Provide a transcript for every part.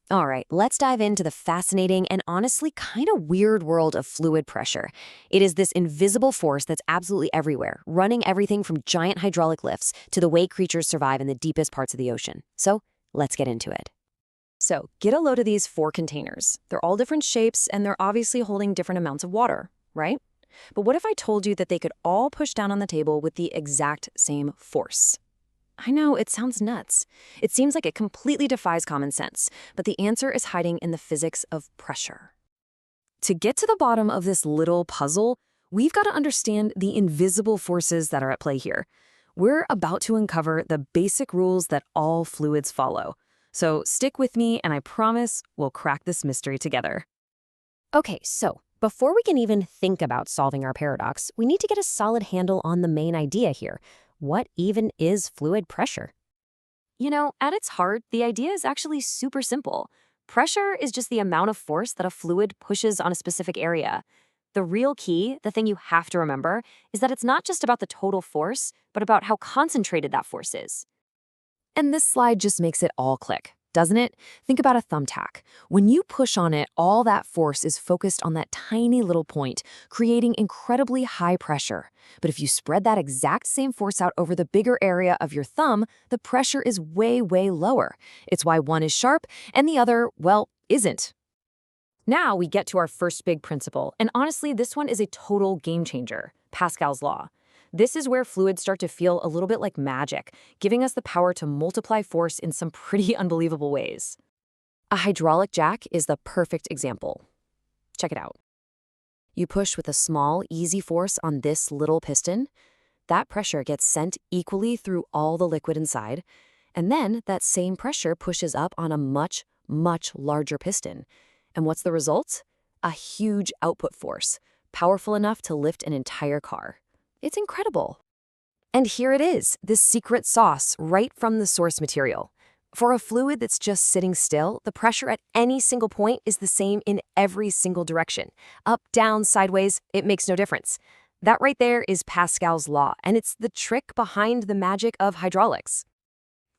All right, let's dive into the fascinating and honestly kind of weird world of fluid pressure. It is this invisible force that's absolutely everywhere, running everything from giant hydraulic lifts to the way creatures survive in the deepest parts of the ocean. So let's get into it. So get a load of these 4 containers. They're all different shapes and they're obviously holding different amounts of water, right? But what if I told you that they could all push down on the table with the exact same force? I know, it sounds nuts. It seems like it completely defies common sense, but the answer is hiding in the physics of pressure. To get to the bottom of this little puzzle, we've got to understand the invisible forces that are at play here. We're about to uncover the basic rules that all fluids follow. So stick with me, and I promise we'll crack this mystery together. Okay, so before we can even think about solving our paradox, we need to get a solid handle on the main idea here. What even is fluid pressure? At its heart, the idea is actually super simple. Pressure is just the amount of force that a fluid pushes on a specific area. The real key, the thing you have to remember, is that it's not just about the total force, but about how concentrated that force is. And this slide just makes it all click, doesn't it? Think about a thumbtack. When you push on it, all that force is focused on that tiny little point, creating incredibly high pressure. But if you spread that exact same force out over the bigger area of your thumb, the pressure is way, way lower. It's why one is sharp and the other, well, isn't. Now we get to our first big principle, and honestly, this one is a total game changer, Pascal's law. This is where fluids start to feel a little bit like magic, giving us the power to multiply force in some pretty unbelievable ways. A hydraulic jack is the perfect example. Check it out. You push with a small, easy force on this little piston. That pressure gets sent equally through all the liquid inside, and then that same pressure pushes up on a much, much larger piston. And what's the result? A huge output force, powerful enough to lift an entire car. It's incredible. And here it is, this secret sauce right from the source material. For a fluid that's just sitting still, the pressure at any single point is the same in every single direction. Up, down, sideways, it makes no difference. That right there is Pascal's law, and it's the trick behind the magic of hydraulics.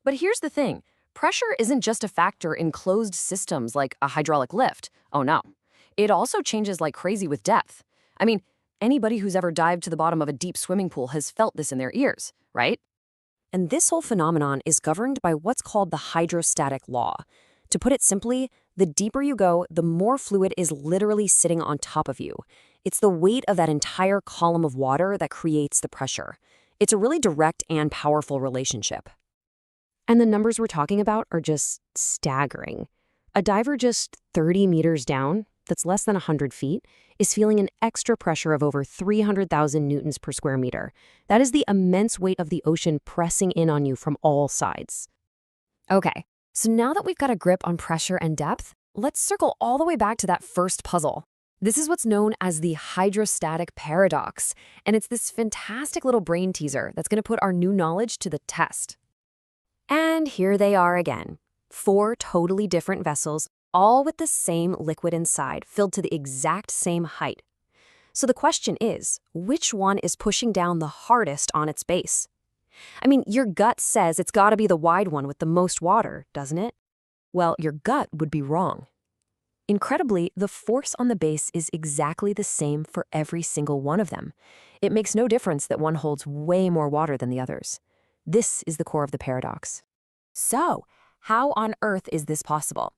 But here's the thing. Pressure isn't just a factor in closed systems like a hydraulic lift. Oh no. It also changes like crazy with depth. I mean, anybody who's ever dived to the bottom of a deep swimming pool has felt this in their ears, right? And this whole phenomenon is governed by what's called the hydrostatic law. To put it simply, the deeper you go, the more fluid is literally sitting on top of you. It's the weight of that entire column of water that creates the pressure. It's a really direct and powerful relationship. And the numbers we're talking about are just staggering. A diver just 30 meters down, that's less than 100 feet, is feeling an extra pressure of over 300,000 newtons per square meter. That is the immense weight of the ocean pressing in on you from all sides. Okay, so now that we've got a grip on pressure and depth, let's circle all the way back to that first puzzle. This is what's known as the hydrostatic paradox, and it's this fantastic little brain teaser that's going to put our new knowledge to the test. And here they are again. 4 totally different vessels, all with the same liquid inside, filled to the exact same height. So the question is, which one is pushing down the hardest on its base? I mean, your gut says it's got to be the wide one with the most water, doesn't it? Well, your gut would be wrong. Incredibly, the force on the base is exactly the same for every single one of them. It makes no difference that one holds way more water than the others. This is the core of the paradox. So, how on earth is this possible?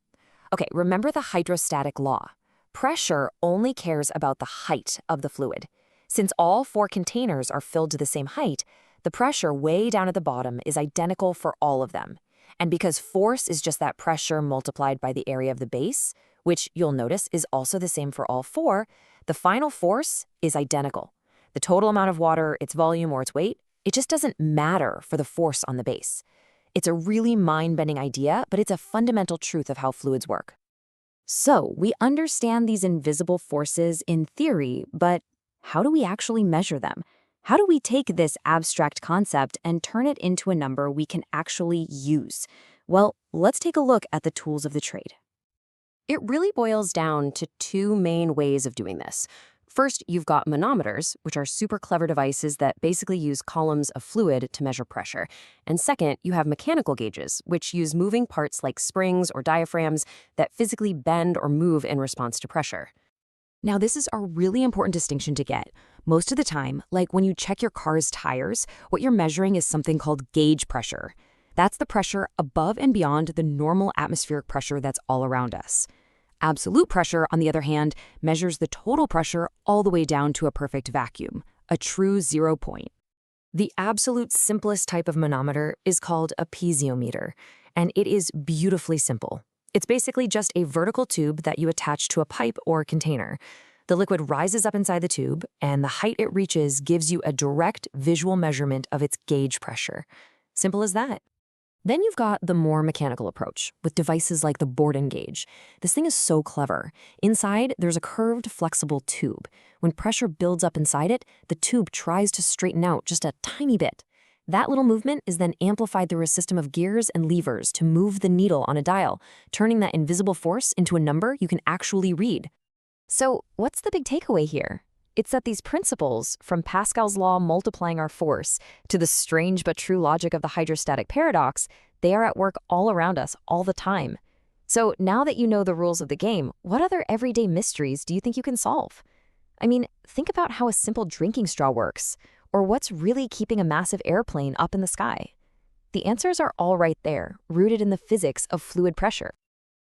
Okay, remember the hydrostatic law. Pressure only cares about the height of the fluid. Since all 4 containers are filled to the same height, the pressure way down at the bottom is identical for all of them. And because force is just that pressure multiplied by the area of the base, which you'll notice is also the same for all 4, the final force is identical. The total amount of water, its volume, or its weight, it just doesn't matter for the force on the base. It's a really mind-bending idea, but it's a fundamental truth of how fluids work. So, we understand these invisible forces in theory, but how do we actually measure them? How do we take this abstract concept and turn it into a number we can actually use? Well, let's take a look at the tools of the trade. It really boils down to 2 main ways of doing this. First, you've got manometers, which are super clever devices that basically use columns of fluid to measure pressure. And second, you have mechanical gauges, which use moving parts like springs or diaphragms that physically bend or move in response to pressure. Now, this is a really important distinction to get. Most of the time, like when you check your car's tires, what you're measuring is something called gauge pressure. That's the pressure above and beyond the normal atmospheric pressure that's all around us. Absolute pressure, on the other hand, measures the total pressure all the way down to a perfect vacuum, a true 0 point. The absolute simplest type of manometer is called a piezometer, and it is beautifully simple. It's basically just a vertical tube that you attach to a pipe or container. The liquid rises up inside the tube, and the height it reaches gives you a direct visual measurement of its gauge pressure. Simple as that. Then you've got the more mechanical approach, with devices like the Bourdon gauge. This thing is so clever. Inside, there's a curved, flexible tube. When pressure builds up inside it, the tube tries to straighten out just a tiny bit. That little movement is then amplified through a system of gears and levers to move the needle on a dial, turning that invisible force into a number you can actually read. So, what's the big takeaway here? It's that these principles, from Pascal's law multiplying our force to the strange but true logic of the hydrostatic paradox, they are at work all around us all the time. So now that you know the rules of the game, what other everyday mysteries do you think you can solve? I mean, think about how a simple drinking straw works, or what's really keeping a massive airplane up in the sky. The answers are all right there, rooted in the physics of fluid pressure.